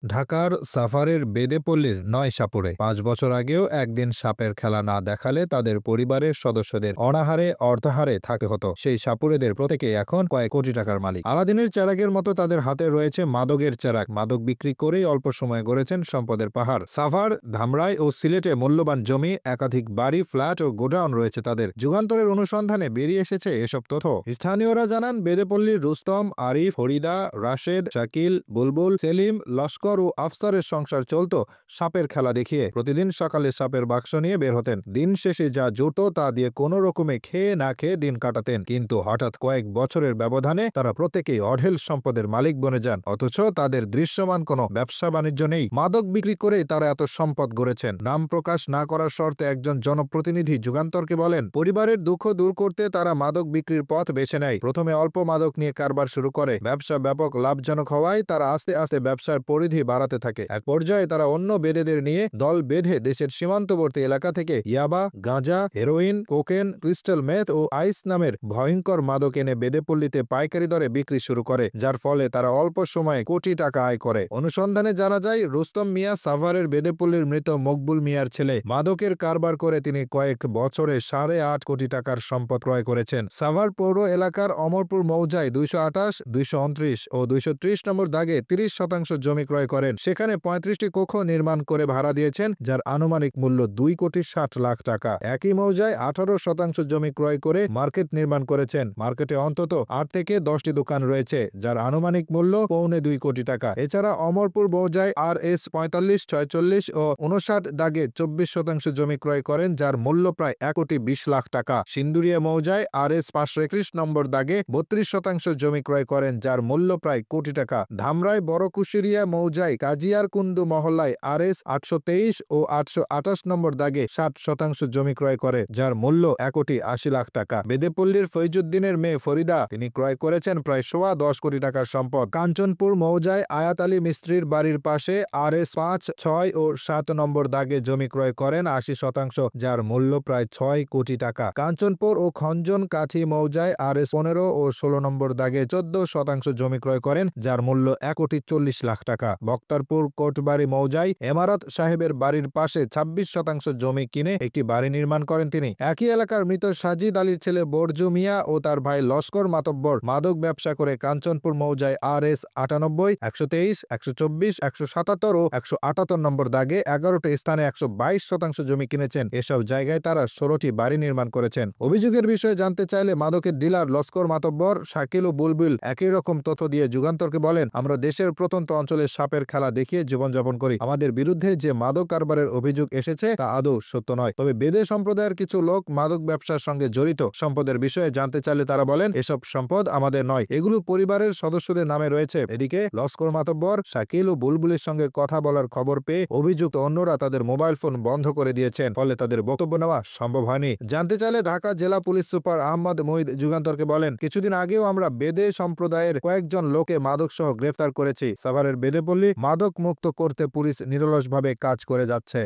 ঢাকার সাভারের বেদেপল্লীর ৯ সাপুড়ে ৫ বছর আগেও একদিন সাপের খেলা না দেখালে তাদের পরিবারের সদস্যদের অনাহারে অর্ধাহারে থাকতে হতো। সেই সাপুড়েদের প্রত্যেকেই এখন কয়েক কোটি টাকার মালিক। আলাদিনের চেরাগের মতো তাদের হাতে রয়েছে মাদকের চেরাগ। মাদক বিক্রি করেই অল্প সময়ে গড়েছেন সম্পদের পাহাড়। সাভার, ধামরাই ও সিলেটে মূল্যবান জমি, একাধিক বাড়ি, ফ্ল্যাট ও গোডাউন রয়েছে তাদের। যুগান্তরের অনুসন্ধানে বেরিয়ে এসেছে এসব তথ্য। স্থানীয়রা জানান, বেদেপল্লীর রুস্তম, আরিফ, ফরিদা, রাশেদ, শাকিল, বুলবুল, সেলিম, লস্কর ও আফসারের সংসার চলত সাপের খেলা দেখিয়ে। প্রতিদিন সকালে সাপের বাক্স নিয়ে বের হতেন। দিন শেষে যা জুটত তা দিয়ে কোনো রকমে খেয়ে না খেয়ে দিন কাটাতেন। কিন্তু হঠাৎ কয়েক বছরের ব্যবধানে তারা প্রত্যেকেই অঢেল সম্পদের মালিক বনে যান। অথচ তাদের দৃশ্যমান কোনো ব্যবসা বাণিজ্য নেই। মাদক বিক্রি করেই তারা এত সম্পদ গড়েছেন। নাম প্রকাশ না করার শর্তে একজন জনপ্রতিনিধি যুগান্তরকে বলেন, পরিবারের দুঃখ দূর করতে তারা মাদক বিক্রির পথ বেছে নেয়। প্রথমে অল্প মাদক নিয়ে কারবার শুরু করে। ব্যবসা ব্যাপক লাভজনক হওয়ায় তারা আস্তে আস্তে ব্যবসার পরিধি বাড়াতে থাকে। এক পর্যায়ে তারা অন্য বেদেদের নিয়ে দল বেঁধে দেশের সীমান্তবর্তী এলাকা থেকে ইয়াবা, গাঁজা, হেরোইন, কোকেন, ক্রিস্টাল মেথ ও আইস নামের ভয়ঙ্কর মাদক এনে বেদেপল্লীতে পাইকারি দরে বিক্রি শুরু করে, যার ফলে তারা অল্প সময়ে কোটি টাকা আয় করে। অনুসন্ধানে জানা যায়, রুস্তম মিয়া সাভারের বেদেপল্লীর মৃত মকবুল মিয়ার ছেলে। মাদকের কারবার করে তিনি কয়েক বছরে 8.5 কোটি টাকার সম্পদ ক্রয় করেছেন। সাভার পৌর এলাকার অমরপুর মৌজায় 228, 229 ও 230 নম্বর দাগে 30% জমি ক্রয় করেন। সেখানে 35টি কক্ষ নির্মাণ করে ভাড়া দিয়েছেন, যার আনুমানিক মূল্য 2,60,00,000 টাকা। একই মৌজায় 18% জমি ক্রয় করে মার্কেট নির্মাণ করেছেন। মার্কেটে অন্তত 8 থেকে 10টি দোকান রয়েছে, যার আনুমানিক মূল্য 2.25 কোটি টাকা। এছাড়া অমরপুর মৌজায় RS 45, 46 ও 59 দাগে 24% জমি ক্রয় করেন, যার মূল্য প্রায় 1,20,00,000 টাকা। সিন্দুরিয়া মৌজায় RS 531 নম্বর দাগে 32% জমি ক্রয় করেন, যার মূল্য প্রায় কোটি টাকা। ধামরাই বড় কুশিরিয়া মৌজায় কাজিয়ার কুন্ডু মহল্লায় RS 823 ও 828 নম্বর দাগে 60% জমি ক্রয় করে, যার মূল্য 1,80,00,000 টাকা। বেদেপল্লীর ফৈজুদ্দিনের মেয়ে ফরিদা, তিনি ক্রয় করেছেন প্রায় 10 কোটি টাকার সম্পদ। কাঞ্চনপুর মৌজায় আয়াত আলী মিস্ত্রির বাড়ির পাশে RS 5, 6 ও 7 নম্বর দাগে জমি ক্রয় করেন 80%, যার মূল্য প্রায় 6 কোটি টাকা। কাঞ্চনপুর ও খঞ্জন কাঠি মৌজায় RS 15 ও 16 নম্বর দাগে 14% জমি ক্রয় করেন, যার মূল্য 1,40,00,000 টাকা। বক্তারপুর কোটবাড়ি মৌজায় এমারত সাহেবের বাড়ির পাশে 26% জমি কিনে একটি বাড়ি নির্মাণ করেন তিনি। একই এলাকার মৃত সাজিদ আলীর ছেলে বরজু মিয়া ও তার ভাই লস্কর মাতব্বর মাদক ব্যবসা করে কাঞ্চনপুর মৌজায় RS 98, 123, 124, 177 ও 178 নম্বর দাগে 11টি স্থানে 122% জমি কিনেছেন। এসব জায়গায় তারা 16টি বাড়ি নির্মাণ করেছেন। অভিযোগের বিষয়ে জানতে চাইলে মাদকের ডিলার লস্কর মাতব্বর, শাকিল ও বুলবুল একই রকম তথ্য দিয়ে যুগান্তরকে বলেন, আমরা দেশের প্রত্যন্ত অঞ্চলে সাপের খেলা দেখিয়ে জীবনযাপন করি। আমাদের বিরুদ্ধে যে মাদক কারবারের অভিযোগ এসেছে তা আদৌ সত্য নয়। তবে বেদে সম্প্রদায়ের কিছু লোক মাদক ব্যবসার সঙ্গে জড়িত। সম্পদের বিষয়ে জানতে চাইলে তারা বলেন, এসব সম্পদ আমাদের নয়, এগুলো পরিবারের সদস্যদের নামে রয়েছে। এদিকে লস্কর মাতব্বর, শাকিল ও বুলবুলের সঙ্গে কথা বলার খবর পেয়ে অভিযুক্ত অন্যরা তাদের মোবাইল ফোন বন্ধ করে দিয়েছেন, ফলে তাদের বক্তব্য নেওয়া সম্ভব হয়নি। জানতে চাইলে ঢাকা জেলা পুলিশ সুপার আহমদ মহিদ যুগান্তরকে বলেন, কিছুদিন আগেও আমরা বেদে সম্প্রদায়ের কয়েকজন লোকে মাদক সহ গ্রেফতার করেছি। সাভারের বেদেপল্লী মাদক মুক্ত করতে পুলিশ নিরলসভাবে কাজ করে যাচ্ছে।